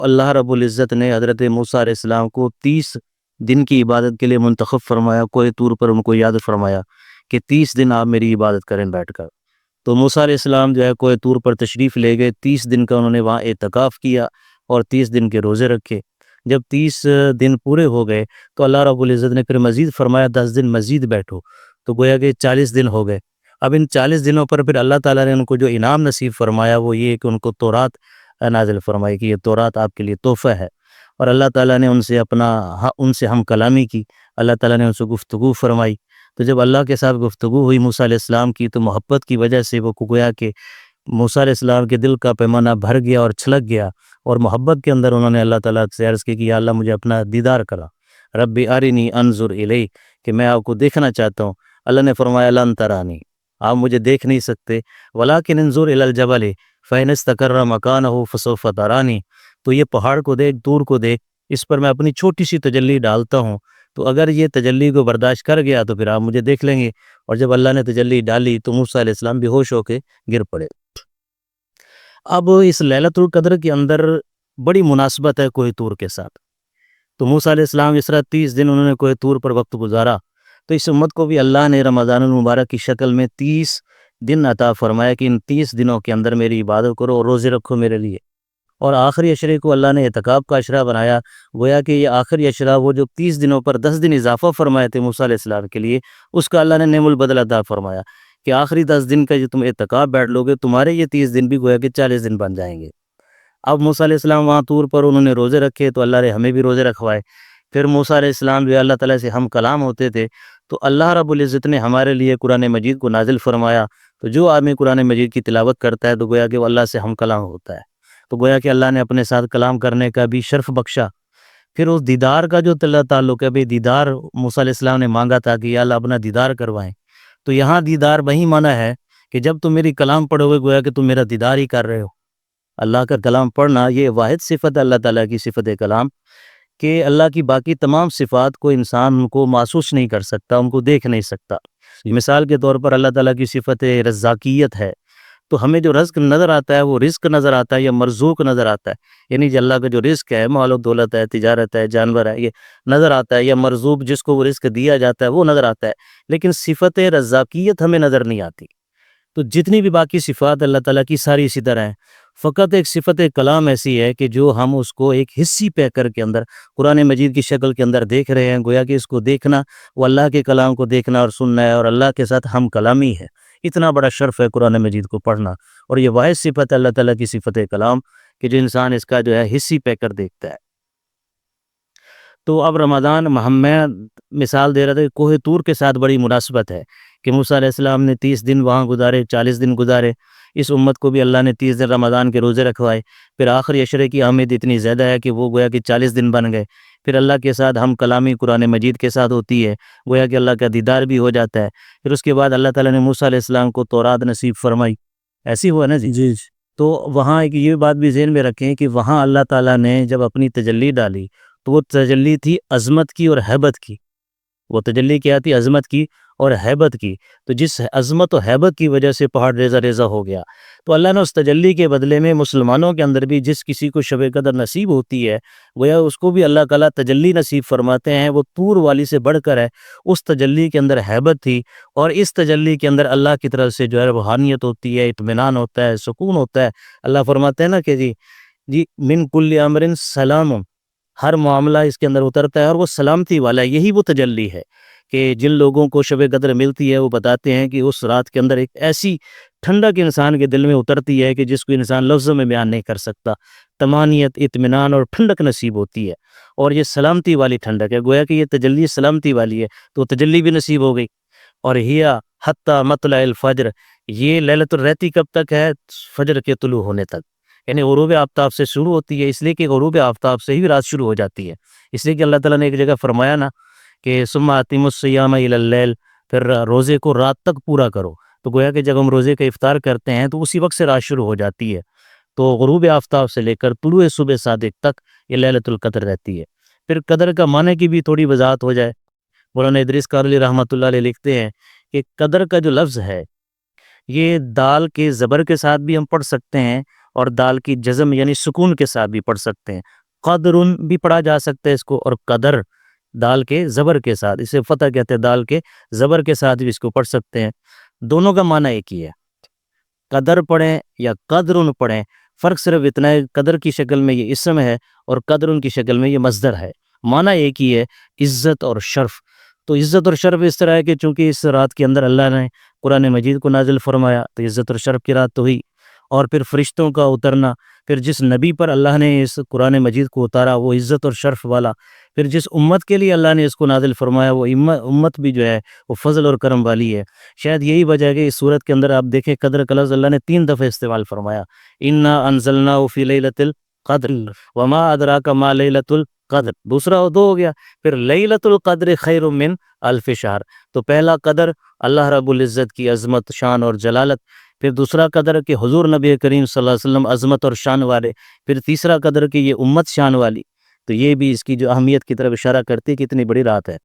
اللہ رب العزت نے حضرت موسیٰ علیہ السلام کو 30 دن کی عبادت کے لیے منتخب فرمایا، کوہ طور پر ان کو یاد فرمایا کہ 30 دن آپ میری عبادت کریں بیٹھ کر۔ تو موسیٰ علیہ السلام جو ہے کوہ طور پر تشریف لے گئے، 30 دن کا انہوں نے وہاں اعتکاف کیا اور 30 دن کے روزے رکھے۔ جب 30 دن پورے ہو گئے تو اللہ رب العزت نے پھر مزید فرمایا 10 دن مزید بیٹھو، تو گویا کہ 40 دن ہو گئے۔ اب ان 40 دنوں پر پھر اللہ تعالیٰ نے ان کو جو انعام نصیب فرمایا وہ یہ کہ ان کو تورات نازل فرمائی کہ یہ تورات آپ کے لیے تحفہ ہے، اور اللہ تعالیٰ نے ان سے ہم کلامی کی، اللہ تعالیٰ نے ان سے گفتگو فرمائی۔ تو جب اللہ کے ساتھ گفتگو ہوئی موسیٰ علیہ السلام کی، تو محبت کی وجہ سے وہ گویا کہ موسیٰ علیہ السلام کے دل کا پیمانہ بھر گیا اور چھلک گیا، اور محبت کے اندر انہوں نے اللہ تعالیٰ سے عرض کی کہ یا اللہ مجھے اپنا دیدار کرا، رب ارنی انظر الیک، کہ میں آپ کو دیکھنا چاہتا ہوں۔ اللہ نے فرمایا لن ترانی، آپ مجھے دیکھ نہیں سکتے، ولکن انظر الی الجبل فإن استقر مکانہ فسوف ترانی، تو یہ پہاڑ کو دیکھ، دور کو دیکھ، اس پر میں اپنی چھوٹی سی تجلی ڈالتا ہوں، تو اگر یہ تجلی کو برداشت کر گیا تو پھر آپ مجھے دیکھ لیں گے۔ اور جب اللہ نے تجلی ڈالی تو موسیٰ علیہ السلام بے ہوش ہو کے گر پڑے۔ اب اس لیلۃ القدر کے اندر بڑی مناسبت ہے کوہ طور کے ساتھ۔ تو موسیٰ علیہ السلام اس طرح 30 دن انہوں نے کوہ طور پر وقت گزارا، تو اس امت کو بھی اللہ نے رمضان المبارک کی شکل میں 30 دن عطا فرمایا کہ ان 30 دنوں کے اندر میری عبادت کرو اور روزے رکھو میرے لیے۔ اور آخری عشرے کو اللہ نے اعتکاف کا عشرہ بنایا، گویا کہ یہ آخری عشرہ وہ جو 30 دنوں پر 10 دن اضافہ فرمائے تھے موسیٰ علیہ السلام کے لیے، اس کا اللہ نے نعم البدل عطا فرمایا کہ آخری 10 دن کا جو تم اعتکاف بیٹھ لو گے، تمہارے یہ 30 دن بھی گویا کہ 40 دن بن جائیں گے۔ اب موسیٰ علیہ السلام وہاں طور پر انہوں نے روزے رکھے، تو اللہ نے ہمیں بھی روزے رکھوائے۔ پھر موسیٰ علیہ السلام جو اللہ تعالیٰ سے ہم کلام ہوتے تھے، تو اللہ رب العزت نے ہمارے لیے قرآن مجید کو نازل فرمایا، تو جو آدمی قرآن مجید کی تلاوت کرتا ہے تو گویا کہ وہ اللہ سے ہم کلام ہوتا ہے، تو گویا کہ اللہ نے اپنے ساتھ کلام کرنے کا بھی شرف بخشا۔ پھر اس دیدار کا جو تعلق ہے، بھئی دیدار موسیٰ علیہ السلام نے مانگا تھا کہ یا اللہ اپنا دیدار کروائیں، تو یہاں دیدار وہی معنی ہے کہ جب تم میری کلام پڑھو گے گویا کہ تم میرا دیدار ہی کر رہے ہو۔ اللہ کا کلام پڑھنا یہ واحد صفت ہے اللہ تعالیٰ کی، صفت کلام، کہ اللہ کی باقی تمام صفات کو انسان کو محسوس نہیں کر سکتا، ان کو دیکھ نہیں سکتا۔ مثال کے طور پر اللہ تعالیٰ کی صفت رزاقیت ہے، تو ہمیں جو رزق نظر آتا ہے وہ رزق نظر آتا ہے یا مرزوق نظر آتا ہے، یعنی جو اللہ کا جو رزق ہے، مال و دولت ہے، تجارت ہے، جانور ہے، یہ نظر آتا ہے، یا مرزوق جس کو وہ رزق دیا جاتا ہے وہ نظر آتا ہے، لیکن صفت رزاقیت ہمیں نظر نہیں آتی۔ تو جتنی بھی باقی صفات اللہ تعالیٰ کی ساری اسی طرح ہیں، فقط ایک صفت کلام ایسی ہے کہ جو ہم اس کو ایک حصی پیکر کے اندر قرآن مجید کی شکل کے اندر دیکھ رہے ہیں، گویا کہ اس کو دیکھنا وہ اللہ کے کلام کو دیکھنا اور سننا ہے، اور اللہ کے ساتھ ہم کلامی ہے۔ اتنا بڑا شرف ہے قرآن مجید کو پڑھنا، اور یہ واحد صفت ہے اللہ تعالیٰ کی صفت کلام کہ جو انسان اس کا جو ہے حصی پیکر دیکھتا ہے۔ تو اب رمضان میں مثال دے رہا تھا کہ کوہ طور کے ساتھ بڑی مناسبت ہے کہ موسیٰ علیہ السلام نے 30 دن وہاں گزارے، 40 دن گزارے، اس امت کو بھی اللہ نے 30 دن رمضان کے روزے رکھوائے۔ پھر آخری عشرے کی اہمیت اتنی زیادہ ہے کہ وہ گویا کہ 40 دن بن گئے۔ پھر اللہ کے ساتھ ہم کلامی قرآن مجید کے ساتھ ہوتی ہے، گویا کہ اللہ کا دیدار بھی ہو جاتا ہے۔ پھر اس کے بعد اللہ تعالیٰ نے موسیٰ علیہ السلام کو تورات نصیب فرمائی، ایسی ہوا نا جی۔ تو وہاں ایک یہ بات بھی ذہن میں رکھیں کہ وہاں اللہ تعالیٰ نے جب اپنی تجلی ڈالی تو وہ تجلی تھی عظمت کی اور ہیبت کی۔ وہ تجلی کیا تھی؟ عظمت کی اور ہیبت کی۔ تو جس عظمت و ہیبت کی وجہ سے پہاڑ ریزہ ریزہ ہو گیا، تو اللہ نے اس تجلی کے بدلے میں مسلمانوں کے اندر بھی جس کسی کو شب قدر نصیب ہوتی ہے، گویا اس کو بھی اللہ تعالیٰ تجلی نصیب فرماتے ہیں۔ وہ طور والی سے بڑھ کر ہے، اس تجلی کے اندر ہیبت تھی، اور اس تجلی کے اندر اللہ کی طرف سے جو ہے روحانیت ہوتی ہے، اطمینان ہوتا ہے، سکون ہوتا ہے۔ اللہ فرماتے ہیں نا کہ جی من کل امر سلام، ہر معاملہ اس کے اندر اترتا ہے اور وہ سلامتی والا ہے۔ یہی وہ تجلی ہے کہ جن لوگوں کو شب قدر ملتی ہے وہ بتاتے ہیں کہ اس رات کے اندر ایک ایسی ٹھنڈک انسان کے دل میں اترتی ہے کہ جس کو انسان لفظوں میں بیان نہیں کر سکتا، طمانیت، اطمینان اور ٹھنڈک نصیب ہوتی ہے، اور یہ سلامتی والی ٹھنڈک ہے۔ گویا کہ یہ تجلی سلامتی والی ہے، تو تجلی بھی نصیب ہو گئی۔ اور ہیا حتی مطلع الفجر، یہ لیلۃ الرحتی کب تک ہے؟ فجر کے طلوع ہونے تک، یعنی غروب آفتاب سے شروع ہوتی ہے، اس لیے کہ غروب آفتاب سے ہی رات شروع ہو جاتی ہے۔ اس لیے کہ اللہ تعالیٰ نے ایک جگہ فرمایا نا کہ ثم اتموا الصیام الی اللیل، پھر روزے کو رات تک پورا کرو۔ تو گویا کہ جب ہم روزے کا افطار کرتے ہیں تو اسی وقت سے رات شروع ہو جاتی ہے، تو غروب آفتاب سے لے کر طلوع صبح صادق تک یہ لیلۃ القدر رہتی ہے۔ پھر قدر کا معنی کی بھی تھوڑی وضاحت ہو جائے، مولانا ادریس قادری رحمۃ اللہ علیہ لکھتے ہیں کہ قدر کا جو لفظ ہے یہ دال کے زبر کے ساتھ بھی ہم پڑھ سکتے ہیں اور دال کی جزم یعنی سکون کے ساتھ بھی پڑھ سکتے ہیں، قدرن بھی پڑھا جا سکتا ہے اس کو، اور قدر دال کے زبر کے ساتھ، اسے فتح کہتے ہیں، دال کے زبر کے ساتھ بھی اس کو پڑھ سکتے ہیں، دونوں کا معنی ایک ہی ہے، قدر پڑھیں یا قدرن پڑھیں، فرق صرف اتنا ہے قدر کی شکل میں یہ اسم ہے اور قدرن کی شکل میں یہ مصدر ہے، معنی ایک ہی ہے، عزت اور شرف۔ تو عزت اور شرف اس طرح ہے کہ چونکہ اس رات کے اندر اللہ نے قرآن مجید کو نازل فرمایا تو عزت اور شرف کی رات تو ہوئی، اور پھر فرشتوں کا اترنا، پھر جس نبی پر اللہ نے اس قرآن مجید کو اتارا وہ عزت اور شرف والا، پھر جس امت کے لیے اللہ نے اس کو نازل فرمایا وہ امت بھی جو ہے وہ فضل اور کرم والی ہے۔ شاید یہی وجہ ہے کہ اس صورت کے اندر آپ دیکھیں قدر کا لفظ اللہ نے 3 دفعہ استعمال فرمایا، انا انزلناہ فی لیلۃ القدر وما ادراک ما لیلۃ القدر، دوسرا 2 ہو گیا، پھر لیلۃ القدر خیر من الف شہر، تو پہلا قدر اللہ رب العزت کی عظمت، شان اور جلالت، پھر دوسرا قدر کہ حضور نبی کریم صلی اللہ علیہ وسلم عظمت اور شان والے، پھر تیسرا قدر کہ یہ امت شان والی، تو یہ بھی اس کی جو اہمیت کی طرف اشارہ کرتی ہے کہ اتنی بڑی رات ہے۔